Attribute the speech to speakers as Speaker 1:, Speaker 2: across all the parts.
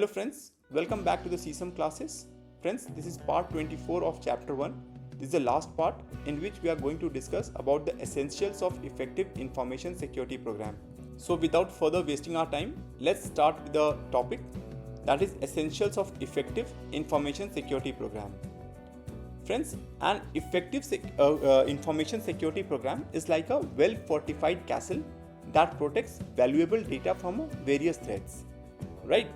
Speaker 1: Hello friends, welcome back to the CISM classes. Friends, this is part 24 of chapter 1. This is the last part in which we are going to discuss about the essentials of effective information security program. So without further wasting our time, let's start with the topic, that is essentials of effective information security program. Friends, an effective information security program is like a well-fortified castle that protects valuable data from various threats, right?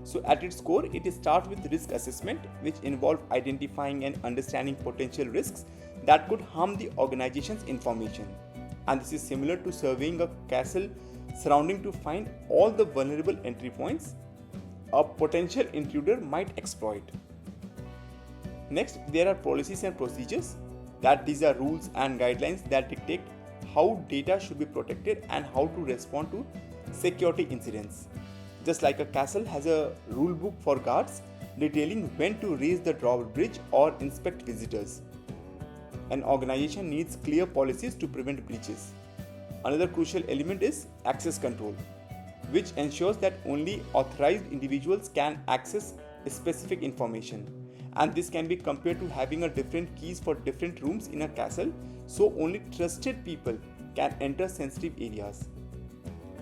Speaker 1: So at its core, it starts with risk assessment, which involves identifying and understanding potential risks that could harm the organization's information. And this is similar to surveying a castle surrounding to find all the vulnerable entry points a potential intruder might exploit. Next, there are policies and procedures, that these are rules and guidelines that dictate how data should be protected and how to respond to security incidents. Just like a castle has a rule book for guards detailing when to raise the drawbridge or inspect visitors. An organization needs clear policies to prevent breaches. Another crucial element is access control, which ensures that only authorized individuals can access specific information. And this can be compared to having a different keys for different rooms in a castle, so only trusted people can enter sensitive areas.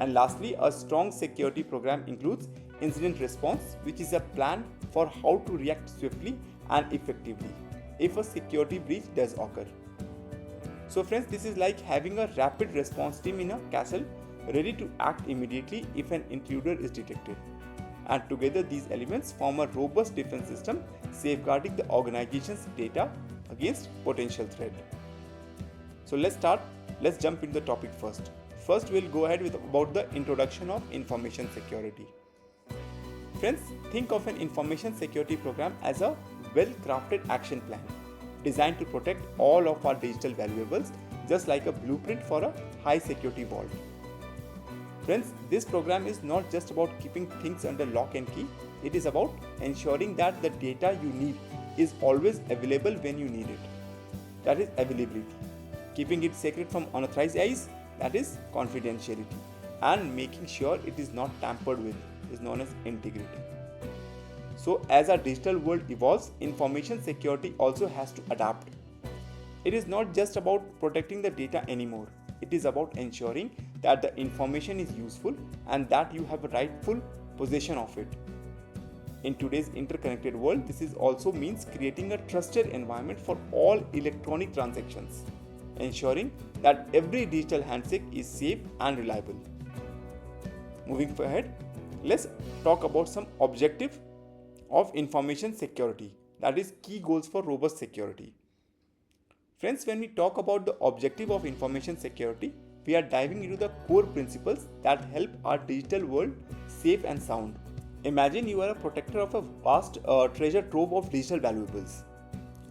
Speaker 1: And lastly, a strong security program includes incident response, which is a plan for how to react swiftly and effectively if a security breach does occur. So friends, this is like having a rapid response team in a castle ready to act immediately if an intruder is detected. And together these elements form a robust defense system safeguarding the organization's data against potential threat. So let's jump into the topic first. First, we'll go ahead with about the introduction of information security. Friends, think of an information security program as a well-crafted action plan designed to protect all of our digital valuables, just like a blueprint for a high security vault. Friends, this program is not just about keeping things under lock and key, it is about ensuring that the data you need is always available when you need it. That is availability. Keeping it secret from unauthorized eyes, that is confidentiality, and making sure it is not tampered with is known as integrity. So as our digital world evolves, information security also has to adapt. It is not just about protecting the data anymore. It is about ensuring that the information is useful and that you have a rightful possession of it. In today's interconnected world, this is also means creating a trusted environment for all electronic transactions, ensuring that every digital handshake is safe and reliable. Moving ahead, let's talk about some objective of information security, that is key goals for robust security. Friends, when we talk about the objective of information security, we are diving into the core principles that help our digital world safe and sound. Imagine you are a protector of a vast treasure trove of digital valuables,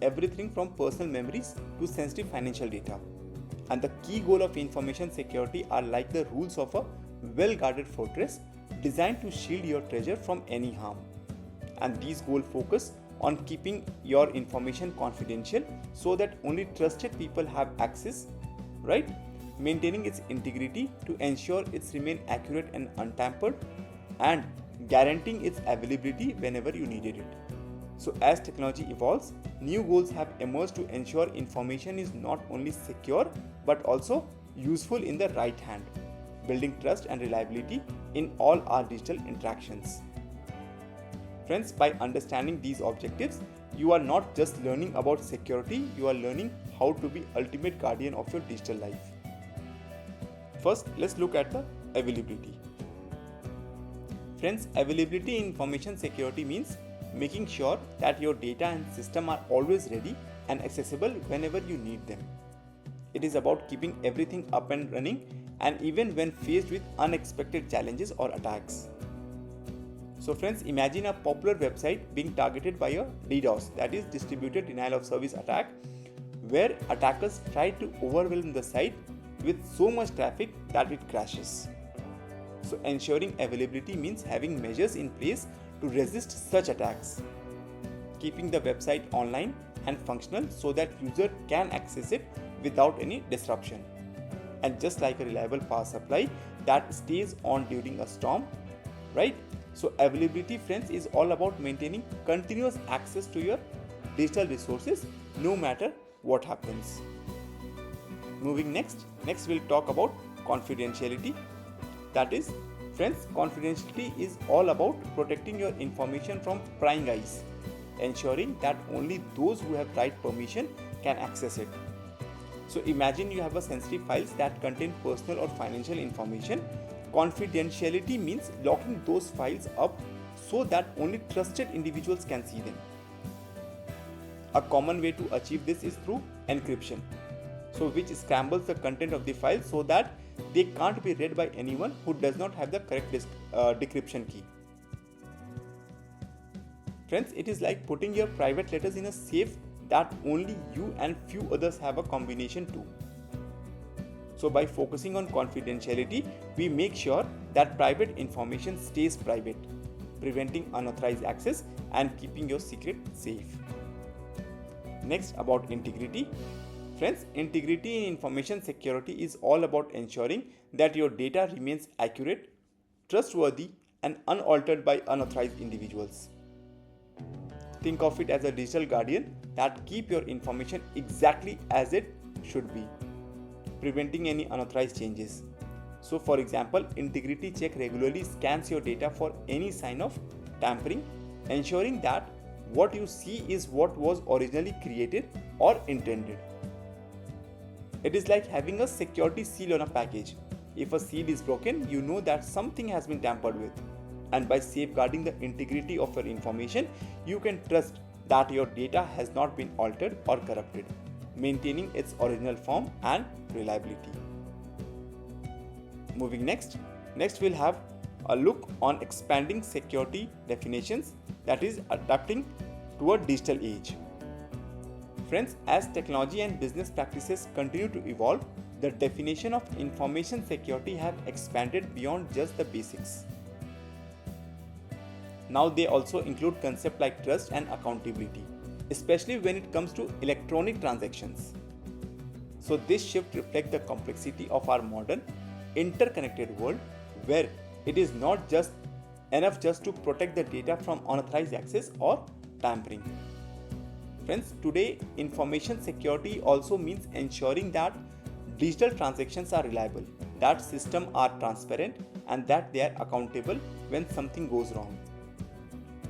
Speaker 1: everything from personal memories to sensitive financial data. And the key goal of information security are like the rules of a well-guarded fortress designed to shield your treasure from any harm. And these goals focus on keeping your information confidential so that only trusted people have access, right? Maintaining its integrity to ensure it's remain accurate and untampered, and guaranteeing its availability whenever you needed it. So as technology evolves, new goals have emerged to ensure information is not only secure but also useful in the right hand, building trust and reliability in all our digital interactions. Friends, by understanding these objectives, you are not just learning about security, you are learning how to be ultimate guardian of your digital life. First, let's look at the availability. Friends, availability in information security means making sure that your data and system are always ready and accessible whenever you need them. It is about keeping everything up and running, and even when faced with unexpected challenges or attacks. So friends, imagine a popular website being targeted by a DDoS, that is distributed denial of service attack, where attackers try to overwhelm the site with so much traffic that it crashes. So ensuring availability means having measures in place to resist such attacks, keeping the website online and functional so that user can access it without any disruption. And just like a reliable power supply that stays on during a storm, right? So availability, friends, is all about maintaining continuous access to your digital resources no matter what happens. Moving next we'll talk about confidentiality. That is, friends, confidentiality is all about protecting your information from prying eyes, ensuring that only those who have right permission can access it. So imagine you have a sensitive files that contain personal or financial information. Confidentiality means locking those files up so that only trusted individuals can see them. A common way to achieve this is through encryption, so which scrambles the content of the file so that they can't be read by anyone who does not have the correct decryption key. Friends, it is like putting your private letters in a safe that only you and few others have a combination to. So by focusing on confidentiality, we make sure that private information stays private, preventing unauthorized access and keeping your secret safe. Next, about integrity. Friends, integrity in information security is all about ensuring that your data remains accurate, trustworthy, and unaltered by unauthorized individuals. Think of it as a digital guardian that keeps your information exactly as it should be, preventing any unauthorized changes. So for example, integrity check regularly scans your data for any sign of tampering, ensuring that what you see is what was originally created or intended. It is like having a security seal on a package. If a seal is broken, you know that something has been tampered with. And by safeguarding the integrity of your information, you can trust that your data has not been altered or corrupted, maintaining its original form and reliability. Moving next we'll have a look on expanding security definitions, that is adapting to a digital age. Friends, as technology and business practices continue to evolve, the definition of information security have expanded beyond just the basics. Now they also include concepts like trust and accountability, especially when it comes to electronic transactions. So this shift reflects the complexity of our modern, interconnected world, where it is not just enough just to protect the data from unauthorized access or tampering. Friends, today information security also means ensuring that digital transactions are reliable, that systems are transparent, and that they are accountable when something goes wrong.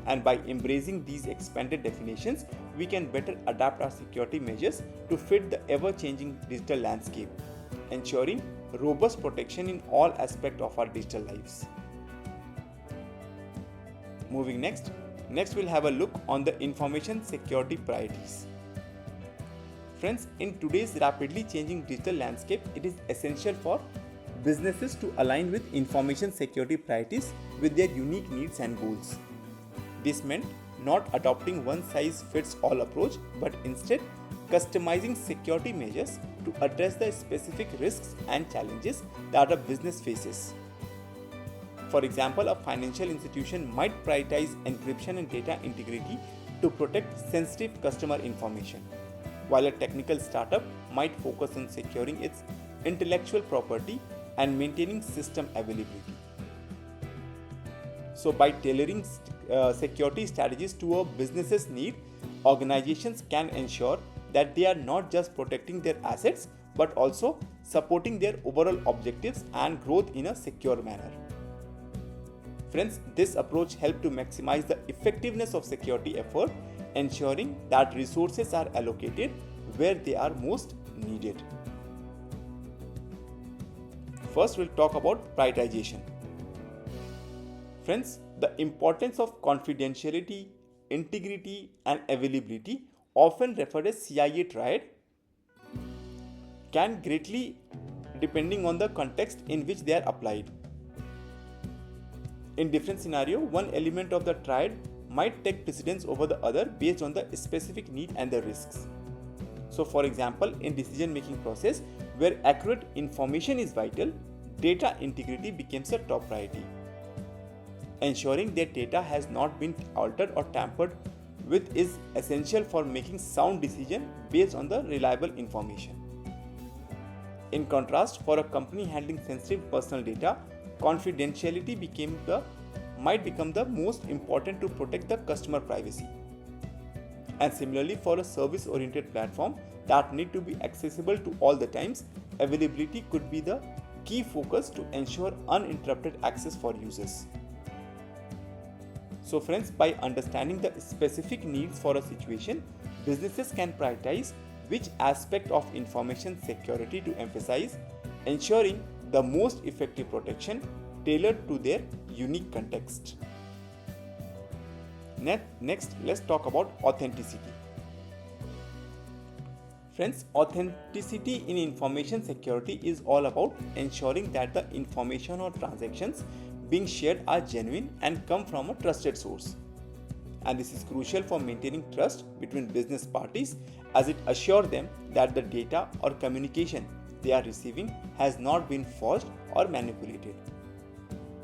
Speaker 1: And by embracing these expanded definitions, we can better adapt our security measures to fit the ever-changing digital landscape, ensuring robust protection in all aspects of our digital lives. Moving next we'll have a look on the information security priorities. Friends, in today's rapidly changing digital landscape, it is essential for businesses to align with information security priorities with their unique needs and goals. This meant not adopting one-size-fits-all approach, but instead customizing security measures to address the specific risks and challenges that a business faces. For example, a financial institution might prioritize encryption and data integrity to protect sensitive customer information, while a technical startup might focus on securing its intellectual property and maintaining system availability. So by tailoring security strategies to a business's need, organizations can ensure that they are not just protecting their assets but also supporting their overall objectives and growth in a secure manner. Friends, this approach helps to maximize the effectiveness of security effort, ensuring that resources are allocated where they are most needed. First, we'll talk about prioritization. Friends, the importance of confidentiality, integrity, and availability, often referred as CIA triad, can greatly depending on the context in which they are applied. In different scenario, one element of the triad might take precedence over the other based on the specific need and the risks. So for example, in decision-making process where accurate information is vital, data integrity becomes a top priority. Ensuring that data has not been altered or tampered with is essential for making sound decisions based on the reliable information. In contrast, for a company handling sensitive personal data, confidentiality became the might become the most important to protect the customer privacy. And similarly, for a service-oriented platform that need to be accessible to all the times, availability could be the key focus to ensure uninterrupted access for users. So friends, by understanding the specific needs for a situation, businesses can prioritize which aspect of information security to emphasize, ensuring the most effective protection tailored to their unique context. Next, let's talk about authenticity. Friends, authenticity in information security is all about ensuring that the information or transactions being shared are genuine and come from a trusted source. And this is crucial for maintaining trust between business parties, as it assures them that the data or communication they are receiving has not been forged or manipulated.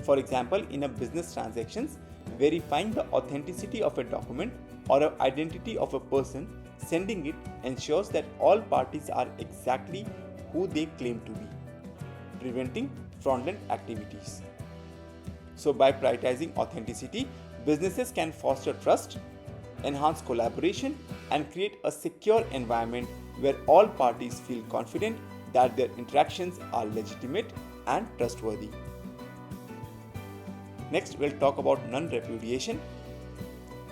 Speaker 1: For example, in a business transactions, verifying the authenticity of a document or an identity of a person sending it ensures that all parties are exactly who they claim to be, preventing fraudulent activities. So by prioritizing authenticity, businesses can foster trust, enhance collaboration, and create a secure environment where all parties feel confident that their interactions are legitimate and trustworthy. Next, we'll talk about non-repudiation.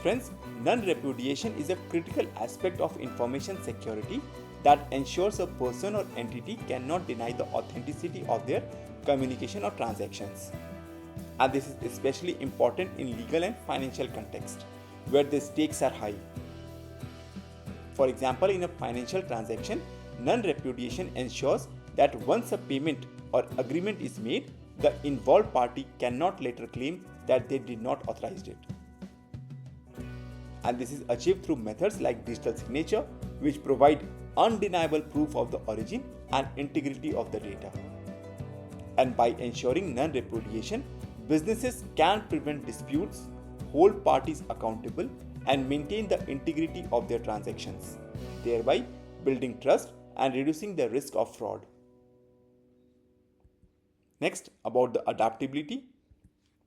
Speaker 1: Friends, non-repudiation is a critical aspect of information security that ensures a person or entity cannot deny the authenticity of their communication or transactions. And this is especially important in legal and financial context, where the stakes are high. For example, in a financial transaction, non-repudiation ensures that once a payment or agreement is made, the involved party cannot later claim that they did not authorize it. And this is achieved through methods like digital signature, which provide undeniable proof of the origin and integrity of the data. And by ensuring non-repudiation, businesses can prevent disputes, hold parties accountable, and maintain the integrity of their transactions, thereby building trust and reducing the risk of fraud. Next, about the adaptability.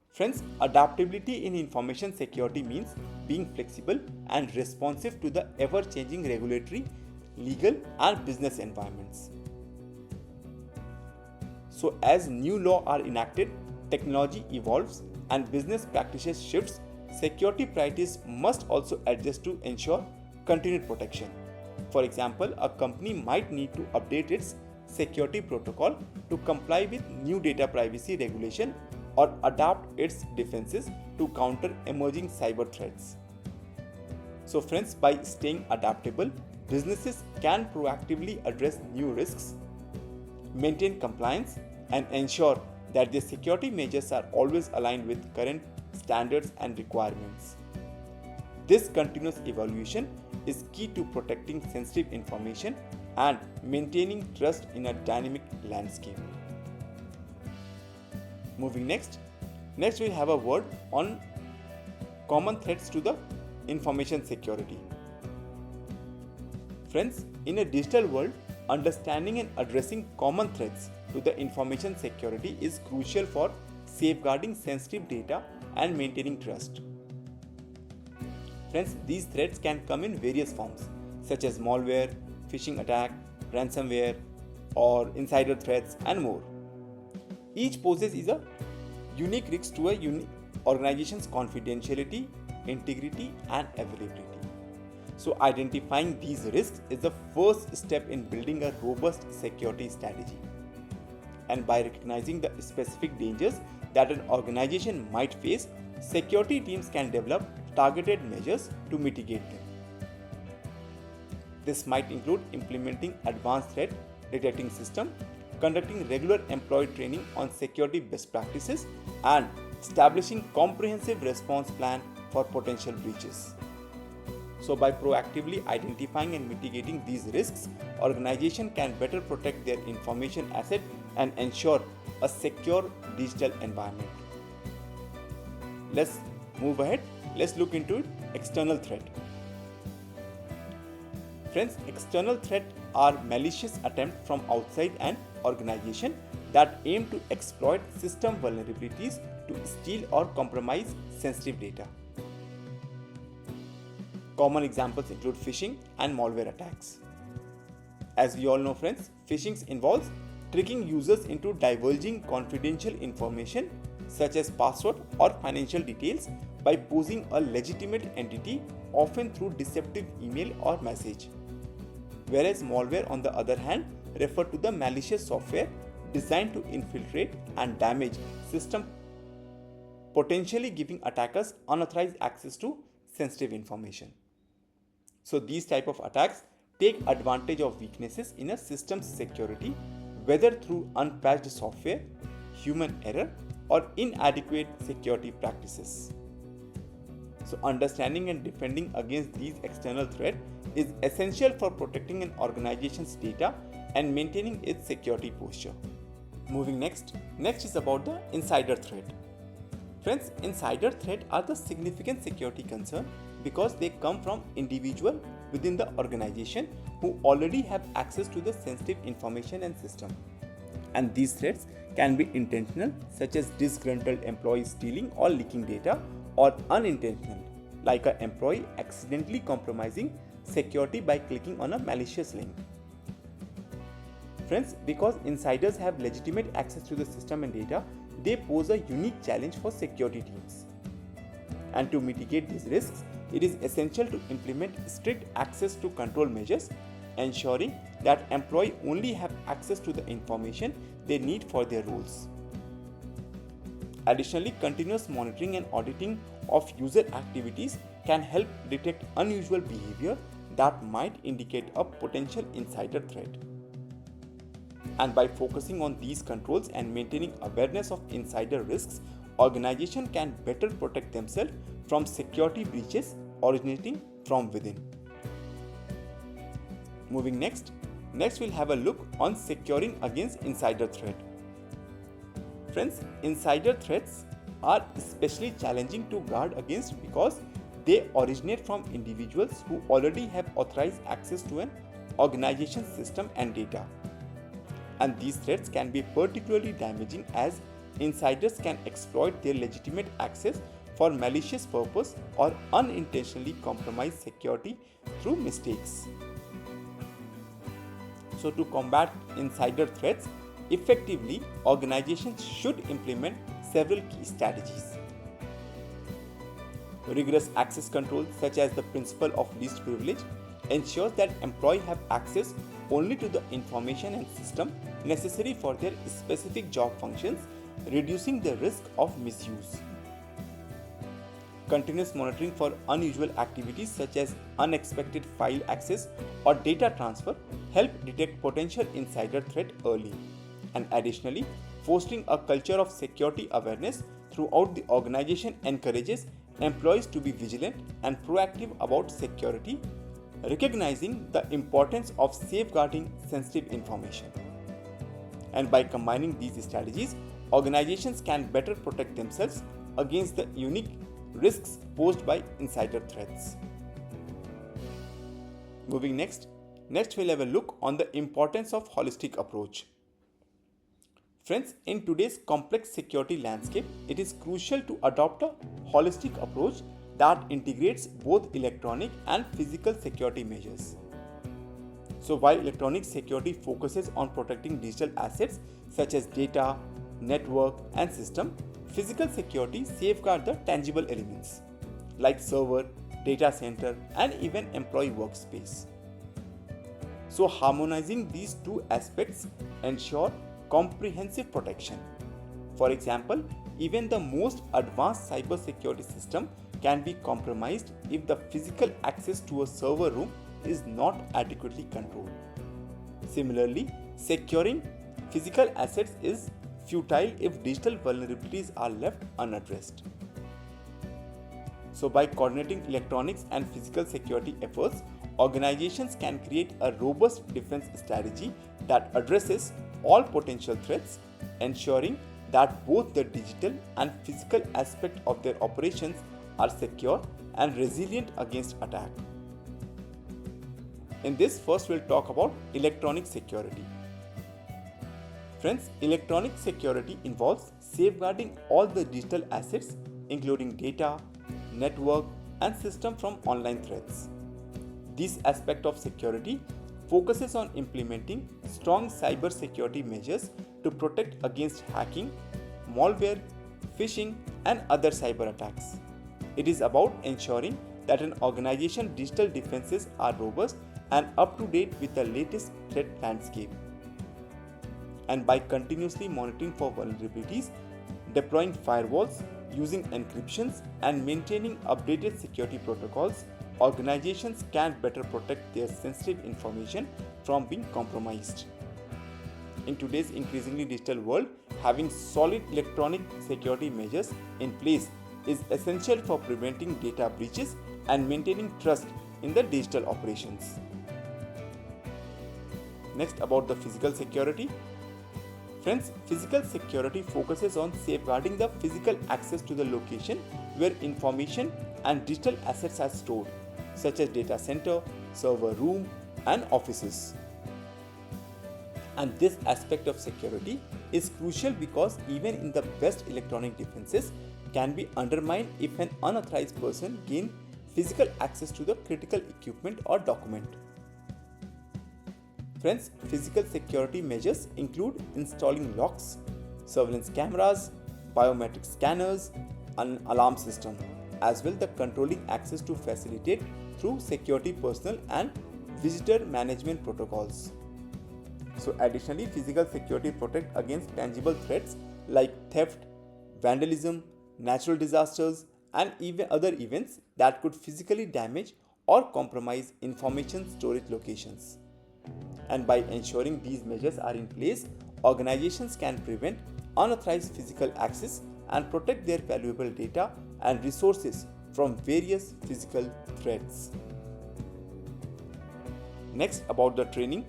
Speaker 1: Friends, adaptability in information security means being flexible and responsive to the ever-changing regulatory, legal, and business environments. So as new laws are enacted, technology evolves, and business practices shifts, security priorities must also adjust to ensure continued protection. For example, a company might need to update its security protocol to comply with new data privacy regulation or adapt its defenses to counter emerging cyber threats. So friends, by staying adaptable, businesses can proactively address new risks, maintain compliance, and ensure that their security measures are always aligned with current standards and requirements. This continuous evolution is key to protecting sensitive information and maintaining trust in a dynamic landscape. Moving next we'll have a word on common threats to the information security. Friends, in a digital world, understanding and addressing common threats to the information security is crucial for safeguarding sensitive data and maintaining trust. Friends, these threats can come in various forms, such as malware, phishing attack, ransomware, or insider threats, and more. Each poses a unique risk to a organization's confidentiality, integrity, and availability. So identifying these risks is the first step in building a robust security strategy. And by recognizing the specific dangers that an organization might face, security teams can develop targeted measures to mitigate them. This might include implementing advanced threat detecting system, conducting regular employee training on security best practices, and establishing comprehensive response plan for potential breaches. So by proactively identifying and mitigating these risks, organizations can better protect their information asset and ensure a secure digital environment. Let's move ahead. Let's look into external threat. Friends, external threat are malicious attempts from outside an organization that aim to exploit system vulnerabilities to steal or compromise sensitive data. Common examples include phishing and malware attacks. As we all know, friends, phishing involves tricking users into divulging confidential information such as password or financial details by posing a legitimate entity, often through deceptive email or message. Whereas malware, on the other hand, refer to the malicious software designed to infiltrate and damage system, potentially giving attackers unauthorized access to sensitive information. So these type of attacks take advantage of weaknesses in a system's security, whether through unpatched software, human error, or inadequate security practices. So understanding and defending against these external threats is essential for protecting an organization's data and maintaining its security posture. Moving next is about the insider threat. Friends, insider threat are the significant security concern because they come from individuals within the organization who already have access to the sensitive information and system. And these threats can be intentional, such as disgruntled employees stealing or leaking data, or unintentional, like an employee accidentally compromising security by clicking on a malicious link. Friends, because insiders have legitimate access to the system and data, they pose a unique challenge for security teams. And to mitigate these risks, it is essential to implement strict access to control measures, ensuring that employees only have access to the information they need for their roles. Additionally, continuous monitoring and auditing of user activities can help detect unusual behavior that might indicate a potential insider threat. And by focusing on these controls and maintaining awareness of insider risks, organizations can better protect themselves from security breaches originating from within. Moving next we'll have a look on securing against insider threat. Friends, insider threats are especially challenging to guard against because they originate from individuals who already have authorized access to an organization's system and data. And these threats can be particularly damaging as insiders can exploit their legitimate access for malicious purpose or unintentionally compromise security through mistakes. So to combat insider threats effectively, organizations should implement several key strategies. Rigorous access control, such as the principle of least privilege, ensures that employees have access only to the information and system necessary for their specific job functions, reducing the risk of misuse. Continuous monitoring for unusual activities such as unexpected file access or data transfer help detect potential insider threat early. And additionally, fostering a culture of security awareness throughout the organization encourages employees to be vigilant and proactive about security, recognizing the importance of safeguarding sensitive information. And by combining these strategies, organizations can better protect themselves against the unique risks posed by insider threats. Moving next we'll have a look on the importance of holistic approach. Friends, in today's complex security landscape, it is crucial to adopt a holistic approach that integrates both electronic and physical security measures. So while electronic security focuses on protecting digital assets such as data, network, and system, physical security safeguards the tangible elements like server, data center, and even employee workspace. So harmonizing these two aspects ensure comprehensive protection. For example, even the most advanced cybersecurity system can be compromised if the physical access to a server room is not adequately controlled. Similarly, securing physical assets is futile if digital vulnerabilities are left unaddressed. So by coordinating electronics and physical security efforts, organizations can create a robust defense strategy that addresses all potential threats, ensuring that both the digital and physical aspect of their operations are secure and resilient against attack. In this, first we'll talk about electronic security. Friends, electronic security involves safeguarding all the digital assets including data, network, and system from online threats. This aspect of security focuses on implementing strong cybersecurity measures to protect against hacking, malware, phishing, and other cyber attacks. It is about ensuring that an organization's digital defenses are robust and up to date with the latest threat landscape. And by continuously monitoring for vulnerabilities, deploying firewalls, using encryptions, and maintaining updated security protocols, organizations can better protect their sensitive information from being compromised. In today's increasingly digital world, having solid electronic security measures in place is essential for preventing data breaches and maintaining trust in the digital operations. Next, about the physical security. Friends, physical security focuses on safeguarding the physical access to the location where information and digital assets are stored, such as data center, server room, and offices. And this aspect of security is crucial because even in the best electronic defenses can be undermined if an unauthorized person gains physical access to the critical equipment or document. Friends, physical security measures include installing locks, surveillance cameras, biometric scanners, and alarm system, as well the controlling access to facilitate through security personnel and visitor management protocols. So additionally, physical security protects against tangible threats like theft, vandalism, natural disasters, and even other events that could physically damage or compromise information storage locations. And by ensuring these measures are in place, organizations can prevent unauthorized physical access and protect their valuable data and resources from various physical threats. Next, about the training.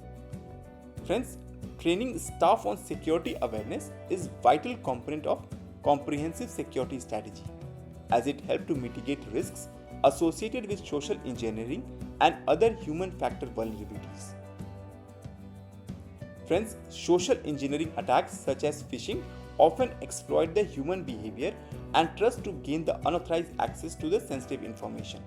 Speaker 1: Friends, training staff on security awareness is a vital component of comprehensive security strategy, as it helps to mitigate risks associated with social engineering and other human factor vulnerabilities. Friends, social engineering attacks such as phishing often exploit the human behavior and trust to gain the unauthorized access to the sensitive information.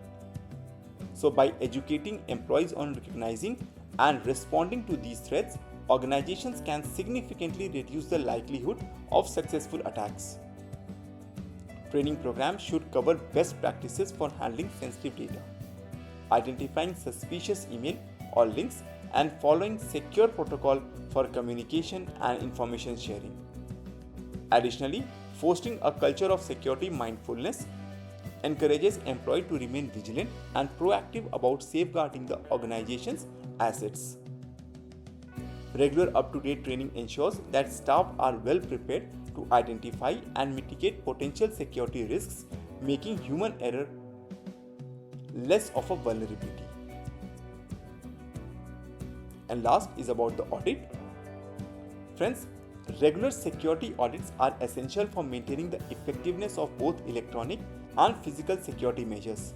Speaker 1: So by educating employees on recognizing and responding to these threats, organizations can significantly reduce the likelihood of successful attacks. Training programs should cover best practices for handling sensitive data, identifying suspicious email or links, and following secure protocol for communication and information sharing. Additionally, fostering a culture of security mindfulness encourages employees to remain vigilant and proactive about safeguarding the organization's assets. Regular up-to-date training ensures that staff are well prepared to identify and mitigate potential security risks, making human error less of a vulnerability. And last is about the audit. Friends, regular security audits are essential for maintaining the effectiveness of both electronic and physical security measures.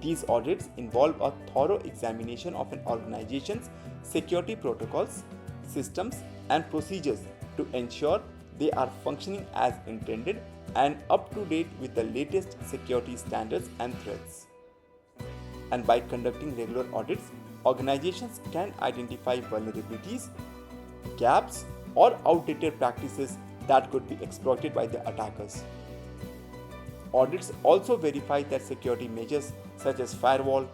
Speaker 1: These audits involve a thorough examination of an organization's security protocols, systems, and procedures to ensure they are functioning as intended and up to date with the latest security standards and threats. And by conducting regular audits, organizations can identify vulnerabilities, gaps, or outdated practices that could be exploited by the attackers. Audits also verify that security measures such as firewall,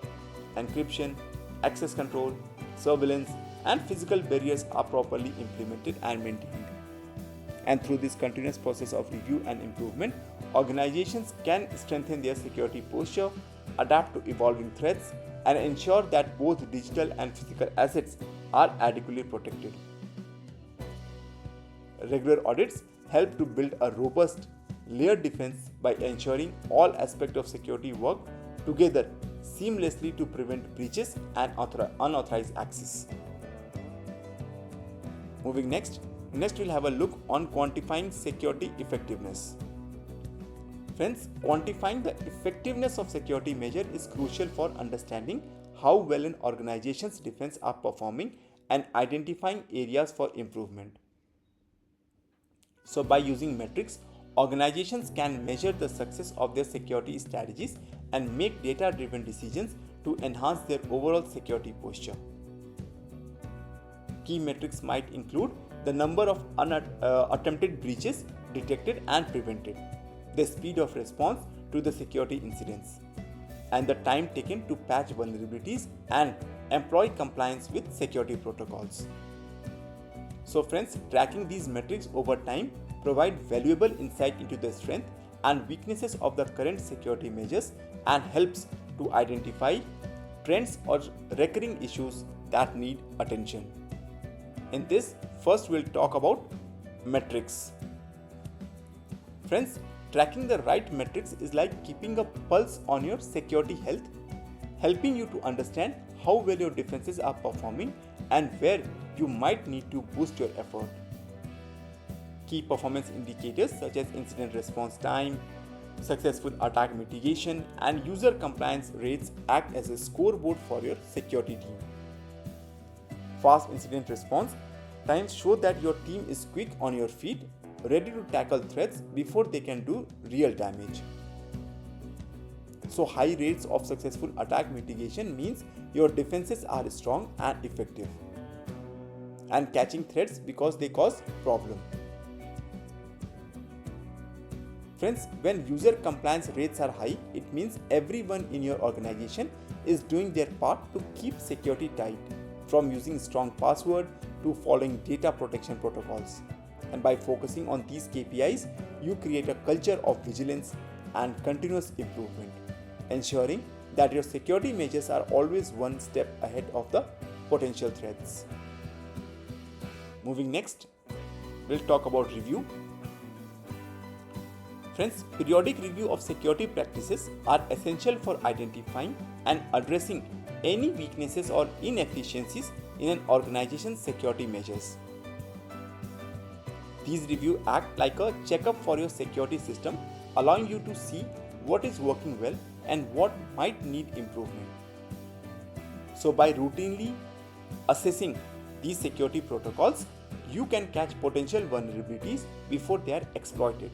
Speaker 1: encryption, access control, surveillance, and physical barriers are properly implemented and maintained. And through this continuous process of review and improvement, organizations can strengthen their security posture, adapt to evolving threats, and ensure that both digital and physical assets are adequately protected. Regular audits help to build a robust, layered defense by ensuring all aspects of security work together seamlessly to prevent breaches and unauthorized access. Moving next we'll have a look on quantifying security effectiveness. Friends, quantifying the effectiveness of security measure is crucial for understanding how well an organization's defense are performing and identifying areas for improvement. So by using metrics, organizations can measure the success of their security strategies and make data-driven decisions to enhance their overall security posture. Key metrics might include the number of attempted breaches detected and prevented, the speed of response to the security incidents, and the time taken to patch vulnerabilities and employ compliance with security protocols. So friends, tracking these metrics over time provide valuable insight into the strength and weaknesses of the current security measures and helps to identify trends or recurring issues that need attention. In this, first we'll talk about metrics. Friends, tracking the right metrics is like keeping a pulse on your security health, helping you to understand how well your defenses are performing and where you might need to boost your effort. Key performance indicators such as incident response time, successful attack mitigation, and user compliance rates act as a scoreboard for your security team. Fast incident response times show that your team is quick on your feet, ready to tackle threats before they can do real damage. So high rates of successful attack mitigation means your defenses are strong and effective and catching threats because they cause problem. Friends, when user compliance rates are high, it means everyone in your organization is doing their part to keep security tight, from using strong password to following data protection protocols. And by focusing on these KPIs, you create a culture of vigilance and continuous improvement, ensuring that your security measures are always one step ahead of the potential threats. Moving next, we'll talk about review. Friends, periodic review of security practices are essential for identifying and addressing any weaknesses or inefficiencies in an organization's security measures. These reviews act like a checkup for your security system, allowing you to see what is working well and what might need improvement. So by routinely assessing these security protocols, you can catch potential vulnerabilities before they are exploited,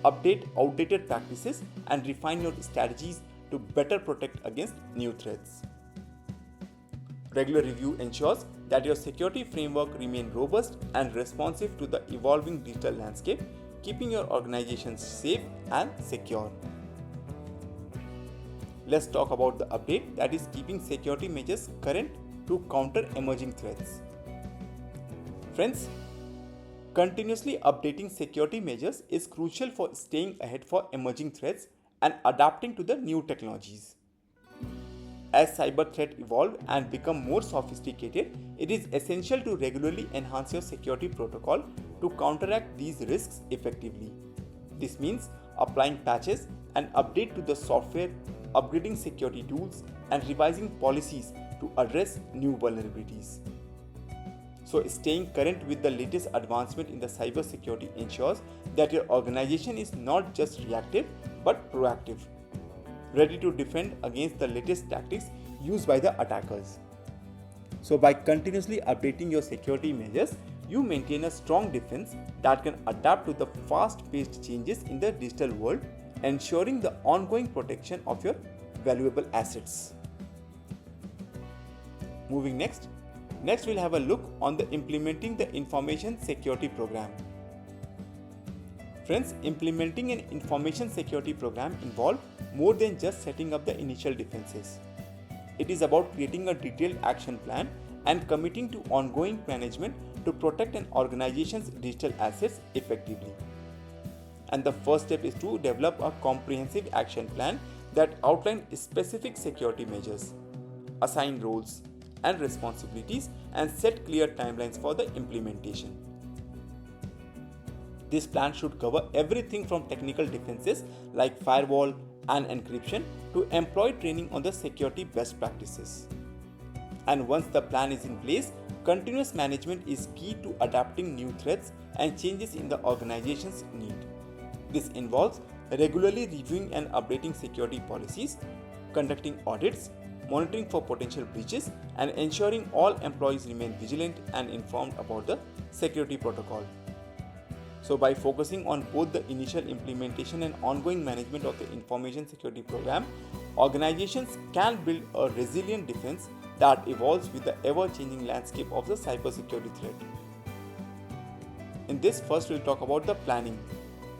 Speaker 1: update outdated practices, and refine your strategies to better protect against new threats. Regular review ensures that your security framework remains robust and responsive to the evolving digital landscape, keeping your organization safe and secure. Let's talk about the update, that is keeping security measures current to counter emerging threats. Friends, continuously updating security measures is crucial for staying ahead for emerging threats and adapting to the new technologies. As cyber threats evolve and become more sophisticated, it is essential to regularly enhance your security protocol to counteract these risks effectively. This means applying patches and update to the software, upgrading security tools, and revising policies to address new vulnerabilities. So staying current with the latest advancement in the cybersecurity ensures that your organization is not just reactive but proactive, ready to defend against the latest tactics used by the attackers. So by continuously updating your security measures, you maintain a strong defense that can adapt to the fast-paced changes in the digital world, ensuring the ongoing protection of your valuable assets. Moving next we'll have a look on the implementing the information security program. Friends, implementing an information security program involves more than just setting up the initial defenses. It is about creating a detailed action plan and committing to ongoing management to protect an organization's digital assets effectively. And the first step is to develop a comprehensive action plan that outlines specific security measures, assign roles and responsibilities, and set clear timelines for the implementation. This plan should cover everything from technical defenses like firewall and encryption to employee training on the security best practices. And once the plan is in place, continuous management is key to adapting new threats and changes in the organization's need. This involves regularly reviewing and updating security policies, conducting audits, monitoring for potential breaches, and ensuring all employees remain vigilant and informed about the security protocol. So by focusing on both the initial implementation and ongoing management of the information security program, organizations can build a resilient defense that evolves with the ever-changing landscape of the cybersecurity threat. In this, first we'll talk about the planning,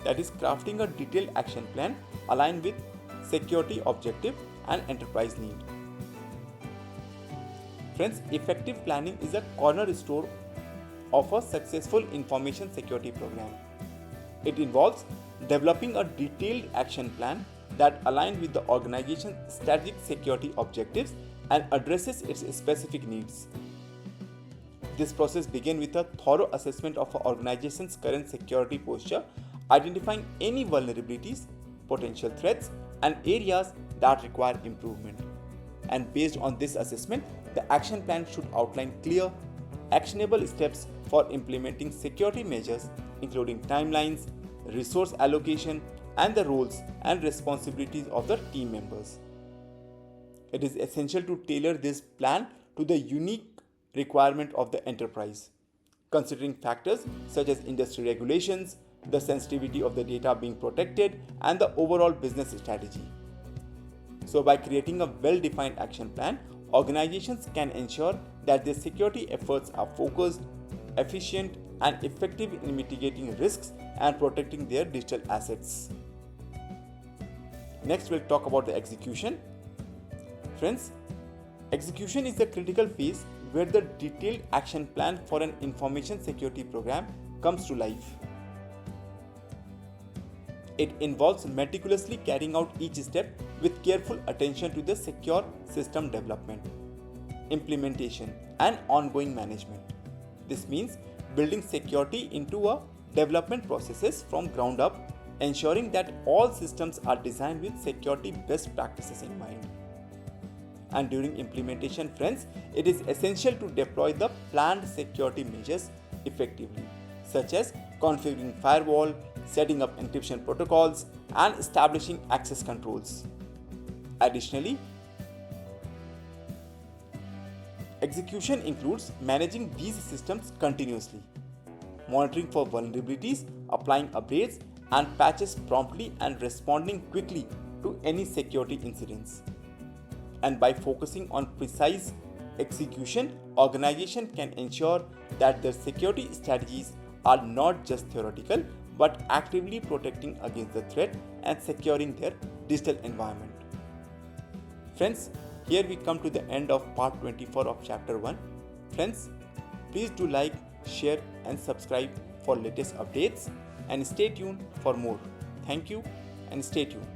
Speaker 1: that is crafting a detailed action plan aligned with security objective and enterprise need. Friends, effective planning is a cornerstone of a successful information security program. It involves developing a detailed action plan that aligns with the organization's strategic security objectives and addresses its specific needs. This process begins with a thorough assessment of an organization's current security posture, identifying any vulnerabilities, potential threats, and areas that require improvement. And based on this assessment, the action plan should outline clear, actionable steps for implementing security measures, including timelines, resource allocation, and the roles and responsibilities of the team members. It is essential to tailor this plan to the unique requirement of the enterprise, considering factors such as industry regulations, the sensitivity of the data being protected, and the overall business strategy. So by creating a well-defined action plan, organizations can ensure that their security efforts are focused, efficient, and effective in mitigating risks and protecting their digital assets. Next, we'll talk about the execution. Friends, execution is the critical phase where the detailed action plan for an information security program comes to life. It involves meticulously carrying out each step with careful attention to the secure system development, implementation, and ongoing management. This means building security into a development processes from ground up, ensuring that all systems are designed with security best practices in mind. And during implementation, friends, it is essential to deploy the planned security measures effectively, such as configuring firewall, setting up encryption protocols, and establishing access controls. Additionally, execution includes managing these systems continuously, monitoring for vulnerabilities, applying updates and patches promptly, and responding quickly to any security incidents. And by focusing on precise execution, organizations can ensure that their security strategies are not just theoretical but actively protecting against the threat and securing their digital environment. Friends, here we come to the end of part 24 of chapter 1. Friends, please do like, share and subscribe for latest updates and stay tuned for more. Thank you and stay tuned.